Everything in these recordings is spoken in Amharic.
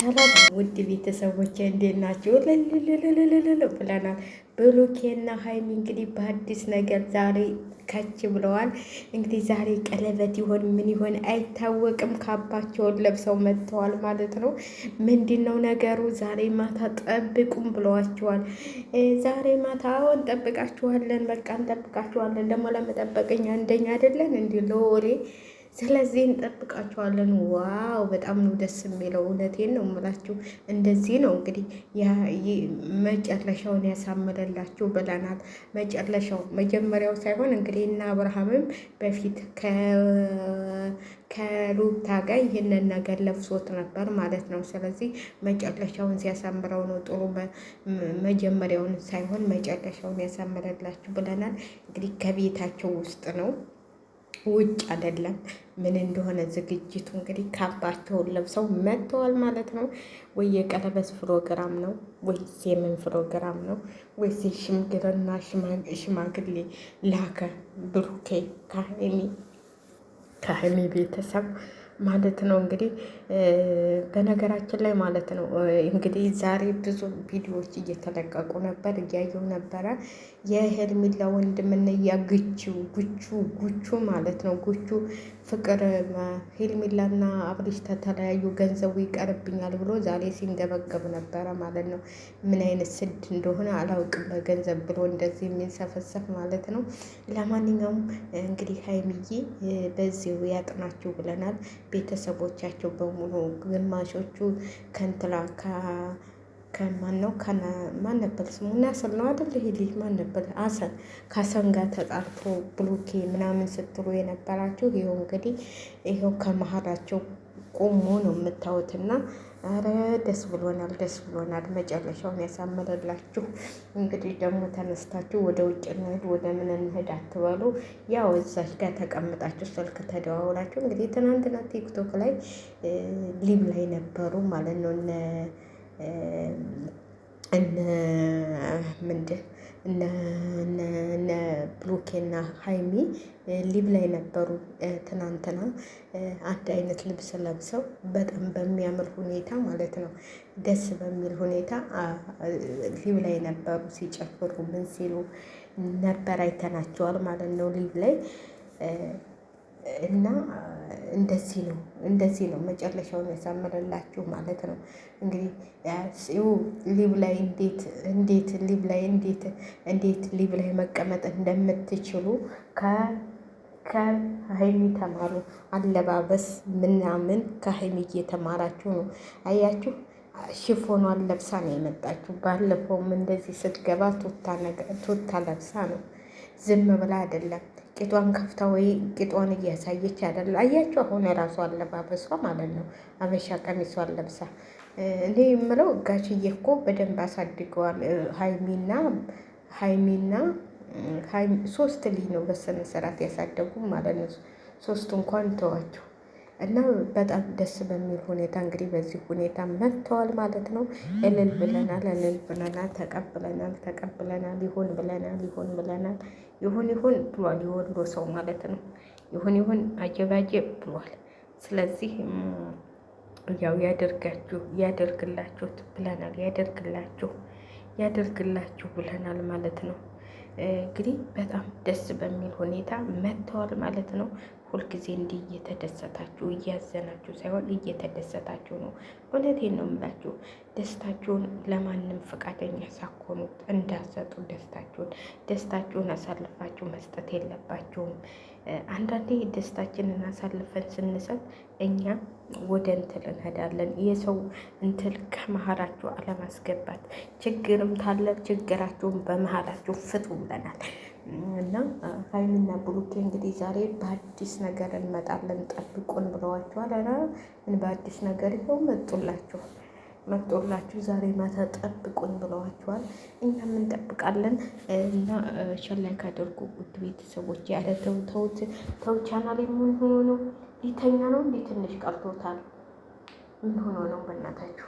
ሰላም ውድ ቤተሰቦች እንዴት ናቸው? ልልልልልልል ብለናል። ብሩኬና ሀይሚ እንግዲህ በአዲስ ነገር ዛሬ ከች ብለዋል። እንግዲህ ዛሬ ቀለበት ይሆን ምን ይሆን አይታወቅም። ካባቸውን ለብሰው መጥተዋል ማለት ነው። ምንድን ነው ነገሩ? ዛሬ ማታ ጠብቁም ብለዋቸዋል። ዛሬ ማታ እንጠብቃችኋለን፣ በቃ እንጠብቃችኋለን። ደግሞ ለመጠበቅኛ አንደኛ አይደለን እንዲ ለወሬ ስለዚህ እንጠብቃቸዋለን። ዋው በጣም ነው ደስ የሚለው። እውነቴን ነው የምላችሁ። እንደዚህ ነው እንግዲህ መጨረሻውን ያሳምረላችሁ ብለናል። መጨረሻው መጀመሪያው ሳይሆን እንግዲህ እና አብርሃምም በፊት ከሩታ ጋር ይህንን ነገር ለብሶት ነበር ማለት ነው። ስለዚህ መጨረሻውን ሲያሳምረው ነው ጥሩ። መጀመሪያውን ሳይሆን መጨረሻውን ያሳምረላችሁ ብለናል። እንግዲህ ከቤታቸው ውስጥ ነው ውጭ አይደለም። ምን እንደሆነ ዝግጅቱ እንግዲህ ካባቸውን ለብሰው መጥተዋል ማለት ነው። ወይ የቀለበት ፕሮግራም ነው ወይስ የምን ፕሮግራም ነው? ወይስ የሽምግልና ሽማግሌ ላከ ብሩኬ ከሀይሚ ቤተሰብ ማለት ነው። እንግዲህ በነገራችን ላይ ማለት ነው እንግዲህ ዛሬ ብዙ ቪዲዮዎች እየተለቀቁ ነበር፣ እያየው ነበረ። የሄርሜላ ወንድምና ጉቹ ማለት ነው። ጉቹ ፍቅር ሄርሜላና አብርሽ ተተለያዩ፣ ገንዘቡ ይቀርብኛል ብሎ ዛሬ ሲንገበገብ ነበረ ማለት ነው። ምን አይነት ስድ እንደሆነ አላውቅም፣ በገንዘብ ብሎ እንደዚህ የሚንሰፈሰፍ ማለት ነው። ለማንኛውም እንግዲህ ሀይሚዬ በዚሁ ያጥናችሁ ብለናል። ቤተሰቦቻቸው በሙሉ ግማሾቹ ከንትላ ከማን ነው ማን ነበር ስሙ? ናስር ነው አይደል? ይሄ ልጅ ማን ነበር? አሰን ከአሰን ጋር ተጣርቶ ብሎኬ ምናምን ስትሉ የነበራችሁ ይኸው እንግዲህ ይኸው ከመሀላቸው ቆሞ ነው የምታዩትና፣ አረ ደስ ብሎናል፣ ደስ ብሎናል። መጨረሻውን ያሳምረላችሁ። እንግዲህ ደግሞ ተነስታችሁ ወደ ውጭ እንሂድ ወደ ምን እንሂድ አትበሉ። ያው እዛች ጋር ተቀምጣችሁ ስልክ ተደዋውላችሁ እንግዲህ ትናንትና ቲክቶክ ላይ ሊቭ ላይ ነበሩ ማለት ነው እነ ምንድን እነ ብሩኬና ሀይሚ ሊብ ላይ ነበሩ ትናንትና። አንድ አይነት ልብስ ለብሰው በጣም በሚያምር ሁኔታ ማለት ነው፣ ደስ በሚል ሁኔታ ሊብ ላይ ነበሩ። ሲጨፍሩ ምን ሲሉ ነበር አይተናቸዋል ማለት ነው ሊብ ላይ እና እንደዚህ ነው መጨረሻውን ያሳምረላችሁ ማለት ነው። እንግዲህ ሊብ ላይ እንዴት ሊብ ላይ መቀመጥ እንደምትችሉ ከሀይሚ ተማሩ። አለባበስ ምናምን ከሀይሚ እየተማራችሁ ነው። አያችሁ ሽፎኗን ለብሳ ነው የመጣችሁ። ባለፈውም እንደዚህ ስትገባ ቱታ ለብሳ ነው፣ ዝም ብላ አይደለም። ቂጧን ከፍታ ወይ ቂጧን እያሳየች አይደለም። አያችሁ አሁን የራሷ አለባበሷ ማለት ነው። አበሻ ቀሚሷን ለብሳ እኔ የምለው ጋሽዬ እኮ በደንብ አሳድገዋል። ሀይሚና ሶስት ልጅ ነው በስነ ስርዓት ያሳደጉ ማለት ነው። ሶስቱ እንኳን ተዋቸው እና በጣም ደስ በሚል ሁኔታ እንግዲህ በዚህ ሁኔታ መጥተዋል ማለት ነው። እልል ብለናል፣ ተቀብለናል። ይሁን ብለናል። ይሁን ብሏል የወሎ ሰው ማለት ነው። ይሁን አጀባጀብ ብሏል። ስለዚህ ያው ያደርግላችሁ ብለናል ማለት ነው። እንግዲህ በጣም ደስ በሚል ሁኔታ መጥተዋል ማለት ነው። ሁልጊዜ እንዲህ እየተደሰታችሁ እያዘናችሁ ሳይሆን እየተደሰታችሁ ነው። እውነቴን ነው የምላችሁ። ደስታችሁን ለማንም ፈቃደኛ ሳትሆኑ እንዳሰጡ ደስታችሁን አሳልፋችሁ መስጠት የለባችሁም። አንዳንዴ ደስታችንን አሳልፈን ስንሰጥ እኛ ወደ እንትል እንሄዳለን። የሰው እንትል ከመሀላችሁ አለማስገባት፣ ችግርም ታለ ችግራችሁን በመሀላችሁ ፍቱ ብለናል እና ሀይሚና ብሩኬ እንግዲህ ዛሬ በአዲስ ነገር እንመጣለን ጠብቁን ብለዋችኋል። ኧረ ምን በአዲስ ነገር ይኸው መጦላችሁ ዛሬ ማታ ጠብቁን ብለዋችኋል። እኛም እንጠብቃለን እና ሸላይ ካደርጉ ውድ ቤተሰቦች ያለ ተው ቻናል ምን ሆኖ ነው? ሊተኛ ነው እንዴ? ትንሽ ቀርቶታል። ምን ሆኖ ነው? በእናታችሁ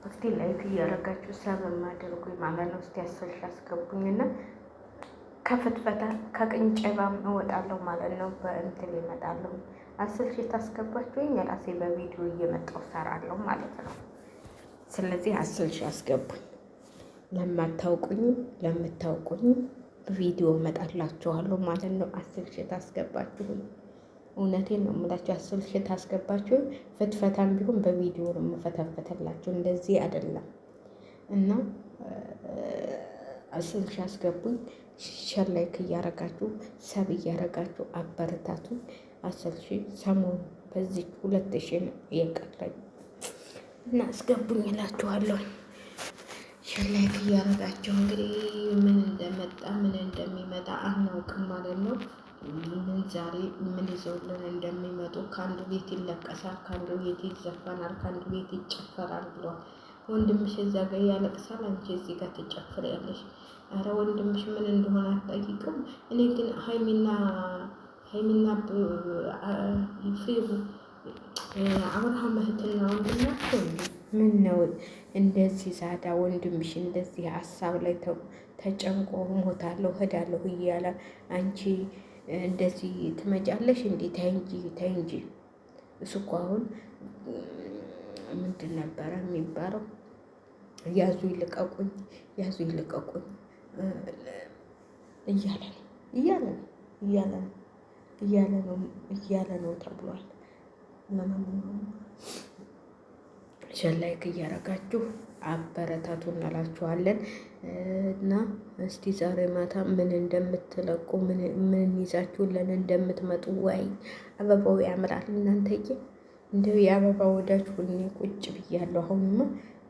እስቲ ላይክ እያደረጋችሁ ሰበብ አድርጉ ማለት ነው። እስቲ አስፈልሽ አስገቡኝና ከፍትፈታ ከቅንጨባም እወጣለሁ ማለት ነው። በእንትን ይመጣለሁ 10 ሺህ ታስገባችሁኝ የራሴ በቪዲዮ እየመጣሁ እሰራለሁ ማለት ነው። ስለዚህ 10 ሺህ አስገቡኝ። ለማታውቁኝም ለምታውቁኝም ቪዲዮ እመጣላችኋለሁ ማለት ነው። 10 ሺህ ታስገባችሁኝ እውነቴን ነው የምላችሁ። 10 ሺህ ታስገባችሁ ፍትፈታም ቢሆን በቪዲዮ ነው የምፈተፈተላችሁ፣ እንደዚህ አይደለም። እና 10 ሺህ አስገቡኝ። ሸር ላይክ እያረጋችሁ ሰብ እያረጋችሁ አበረታቱ። 10 ሺህ ሰሞኑን በዚህ 2 ሺህ ነው የቀረኝ እና አስገቡኝ እላችኋለሁ። ሸር ላይክ እያረጋችሁ እንግዲህ ምን እንደመጣ ምን እንደሚመጣ አናውቅም ማለት ነው። ምን ዛሬ ምን ይዘውልን እንደሚመጡ ከአንዱ ቤት ይለቀሳል፣ ከአንዱ ቤት ይዘፈናል፣ ከአንዱ ቤት ይጨፈራል ብሏል። ወንድምሽ እዛ ጋር ያለቅሳል፣ አንቺ እዚህ ጋር ትጨፍሪያለሽ። ኧረ ወንድምሽ ምን እንደሆነ አትጠይቅም። እኔ ግን ሀይሚና ፍሬቡ አብርሃም እህትና ወንድም ናቸው። ምን ነው እንደዚህ ዛዳ ወንድምሽ እንደዚህ ሀሳብ ላይ ተጨንቆ ሞታለሁ እሄዳለሁ እያለ አንቺ እንደዚህ ትመጫለሽ እንዴ? ተይ እንጂ። እሱ እኮ አሁን ምንድን ነበረ የሚባለው? ያዙ ይልቀቁኝ እያለ ነው ተብሏል። ሸር ላይክ እያረጋችሁ አበረታቱ እንላችኋለን። እና እስቲ ዛሬ ማታ ምን እንደምትለቁ ምን ይዛችሁልን እንደምትመጡ። ወይ አበባው ያምራል እናንተዬ፣ እንደው የአበባ ወዳጅ ሁኔ ቁጭ ብያለሁ። አሁንማ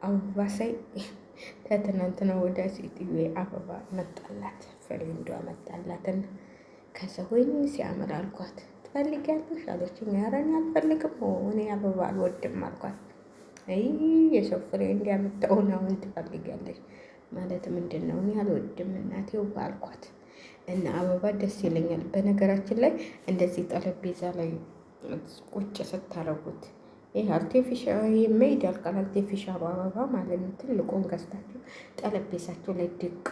አበባ ሳይ ከትናንትና ወዳ ሴትዮ አበባ መጣላት፣ ፍሬንዷ መጣላትና ከዛ ወይኔ ሲያምር አልኳት። ትፈልጊያለሽ አለችኝ። ኧረ እኔ አልፈልግም፣ እኔ አበባ አልወድም አልኳት። አይ የሰው ፍሬ እንዲያመጣውን አሁን ትፈልጊያለሽ ማለት ምንድን ነው? እኔ አልወድም እናቴው ባልኳት እና አበባ ደስ ይለኛል። በነገራችን ላይ እንደዚህ ጠረጴዛ ላይ ቁጭ ስታረጉት ይህ አርቴፊሻል ሜድ ያልቃል። አርቴፊሻል አበባ ማለት ነው። ትልቁን ገዝታችሁ ጠረጴዛችሁ ላይ ድቅ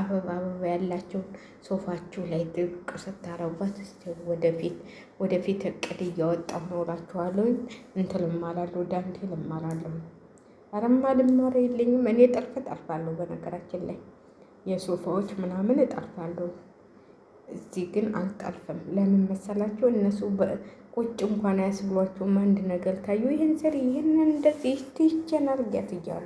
አበባ ያላቸው ሶፋችሁ ላይ ድቅ ስታረጓት እስቲ ወደፊት እቅድ እያወጣሁ ነው እላችኋለሁ። እንትን እማላለሁ፣ ዳንቴል እማላለሁ። አረማ ልማር የለኝም እኔ ጠልፋለሁ። በነገራችን ላይ የሶፋዎች ምናምን እጠልፋለሁ። እዚህ ግን አልጠልፍም። ለምን መሰላችሁ? እነሱ ቁጭ እንኳን አያስብሏቸውም። አንድ ነገር ታዩ፣ ይህን ስሪ፣ ይህንን እንደዚህ ይህችን አርጊያት እያሉ